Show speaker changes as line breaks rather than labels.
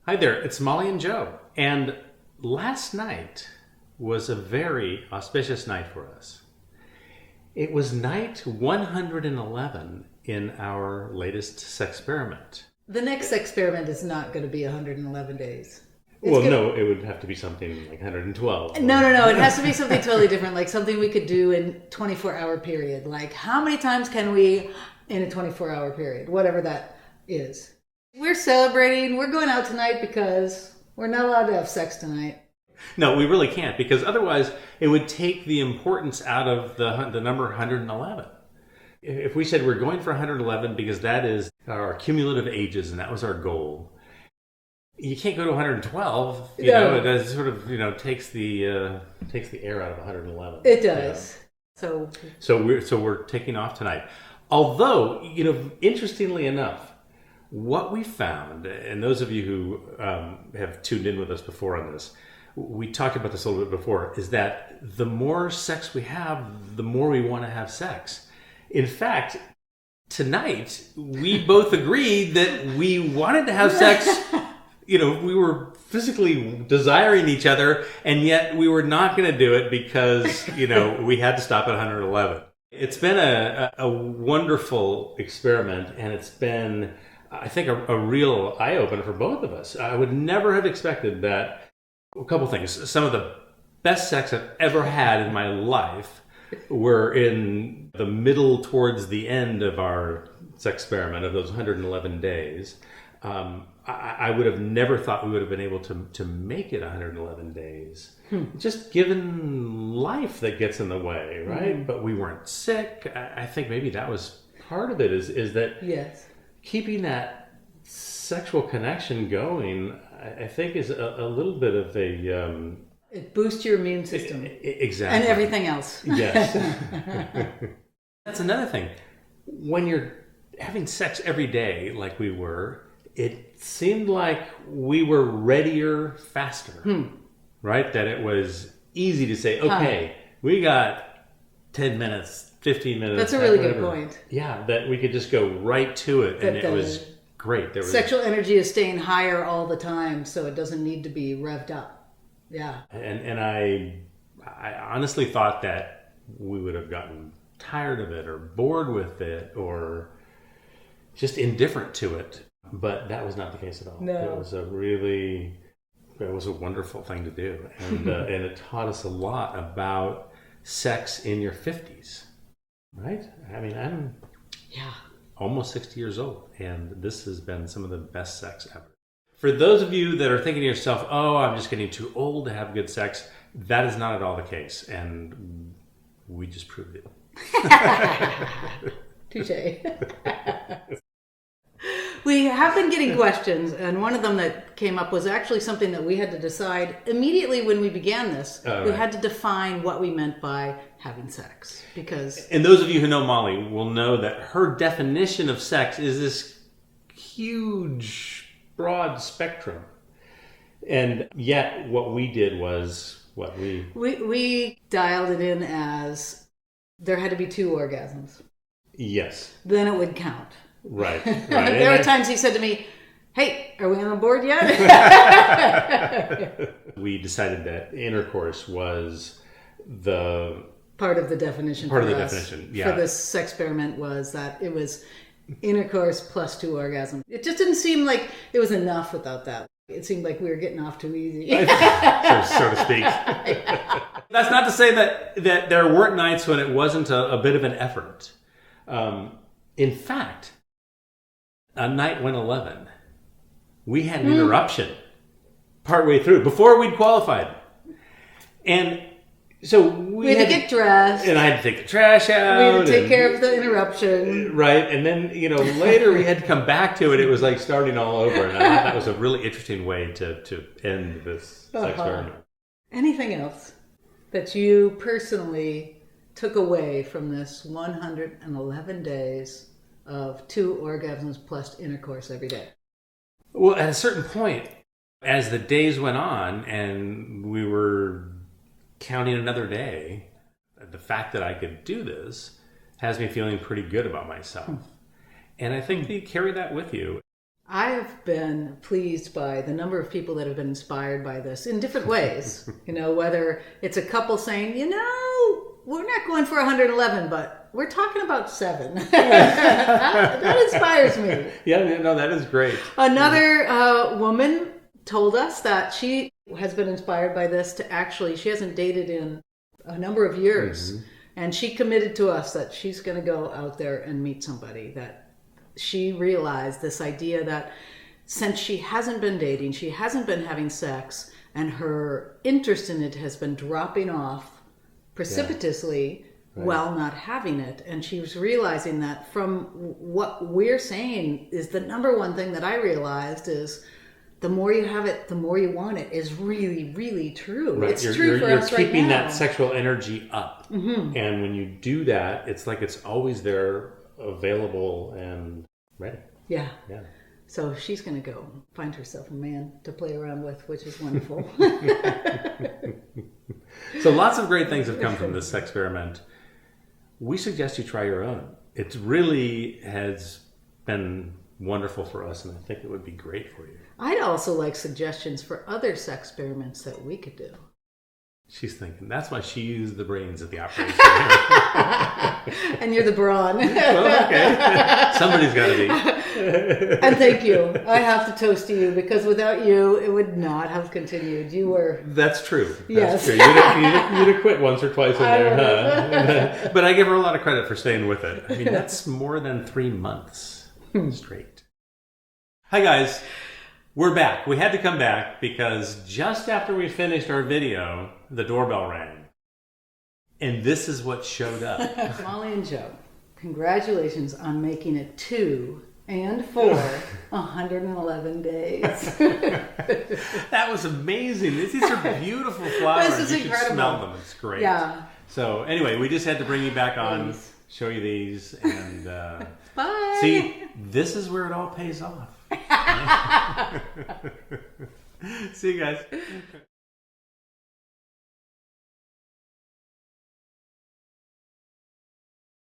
Hi there, it's Molly and Joe. And last night was a very auspicious night for us. It was night 111 in our latest sexperiment.
The next experiment is not going to be 111 days.
No, it would have to be something like 112.
No. It has to be something totally different, like something we could do in 24-hour period. Like how many times can we in a 24-hour period? Whatever that is. We're celebrating. We're going out tonight because we're not allowed to have sex tonight.
No, we really can't, because otherwise it would take the importance out of the number 111. If we said we're going for 111 because that is our cumulative ages and that was our goal, you can't go to 112. You know, it does sort of takes the air out of 111.
It does. Yeah.
So we're taking off tonight. Although interestingly enough, what we found, and those of you who have tuned in with us before on this, we talked about this a little bit before, is that the more sex we have, the more we want to have sex. In fact, tonight, we both agreed that we wanted to have sex. We were physically desiring each other, and yet we were not going to do it because, we had to stop at 111. It's been a wonderful experiment, and it's been, I think, a real eye-opener for both of us. I would never have expected that. A couple things. Some of the best sex I've ever had in my life were in the middle towards the end of our sex experiment of those 111 days. I would have never thought we would have been able to make it 111 days. Just given life that gets in the way, right? But we weren't sick. I think maybe that was part of it, is that
yes,
keeping that sexual connection going, I think, is a little bit of a...
it boosts your immune system.
Exactly.
And everything else.
Yes. That's another thing. When you're having sex every day like we were, it seemed like we were readier faster. Right? That it was easy to say, okay, we got 10 minutes, 15 minutes.
That's a really good point.
Yeah, that we could just go right to it, and it was great.
Sexual energy is staying higher all the time, so it doesn't need to be revved up. Yeah.
And I honestly thought that we would have gotten tired of it or bored with it or just indifferent to it. But that was not the case at all.
No.
It was a wonderful thing to do. And and it taught us a lot about sex in your 50s. Right? I mean, I'm almost 60 years old, and this has been some of the best sex ever. For those of you that are thinking to yourself, oh, I'm just getting too old to have good sex, that is not at all the case, and we just proved it.
Touche. We have been getting questions, and one of them that came up was actually something that we had to decide immediately when we began this. We had to define what we meant by having sex, because...
And those of you who know Molly will know that her definition of sex is this huge, broad spectrum. And yet what we did was what
we dialed it in as there had to be 2 orgasms.
Yes.
Then it would count.
Right.
There were times he said to me, hey, are we on board yet?
We decided that intercourse was the...
part of the definition
Part
for
of the
us,
definition, yeah.
For this sex experiment was that it was intercourse plus 2 orgasms. It just didn't seem like it was enough without that. It seemed like we were getting off too easy.
so to speak. That's not to say that there weren't nights when it wasn't a bit of an effort. In fact, on night 111, we had an interruption partway through, before we'd qualified. And so we
had to get dressed.
And I had to take the trash out.
We had to take care of the interruption.
Right. And then, later we had to come back to it. It was like starting all over. And I thought that was a really interesting way to end this experiment.
Anything else that you personally took away from this 111 days of 2 orgasms plus intercourse every day?
Well, at a certain point, as the days went on and we were counting another day, the fact that I could do this has me feeling pretty good about myself. And I think you carry that with you.
I have been pleased by the number of people that have been inspired by this in different ways. Whether it's a couple saying, we're not going for 111, but we're talking about 7. that inspires me.
Yeah, no, that is great.
Another woman told us that she has been inspired by this she hasn't dated in a number of years. Mm-hmm. And she committed to us that she's going to go out there and meet somebody, that she realized this idea that since she hasn't been dating, she hasn't been having sex, and her interest in it has been dropping off precipitously while not having it. And she was realizing that from what we're saying is the number one thing that I realized is the more you have it, the more you want it is really, really true.
Right.
It's true for us right now.
You're keeping that sexual energy up. Mm-hmm. And when you do that, it's like it's always there, available and ready.
Yeah. So she's going to go find herself a man to play around with, which is wonderful.
So lots of great things have come from this experiment. We suggest you try your own. It really has been wonderful for us, and I think it would be great for you.
I'd also like suggestions for other sex experiments that we could do.
She's thinking, that's why she used the brains at the operation.
And you're the brawn.
Well, okay. Somebody's got to be.
And thank you. I have to toast to you, because without you, it would not have continued. You were...
That's true.
Yes.
True. You'd have quit once or twice in there, huh? But I give her a lot of credit for staying with it. I mean, that's more than 3 months straight. Hi, guys. We're back. We had to come back because just after we finished our video, the doorbell rang. And this is what showed up.
Molly and Joe, congratulations on making it 2 and 4 111 days.
That was amazing. These are beautiful flowers.
This is
you
incredible.
Should smell them. It's great.
Yeah.
So anyway, we just had to bring you back on, show you these, and
bye.
See, this is where it all pays off. See you guys.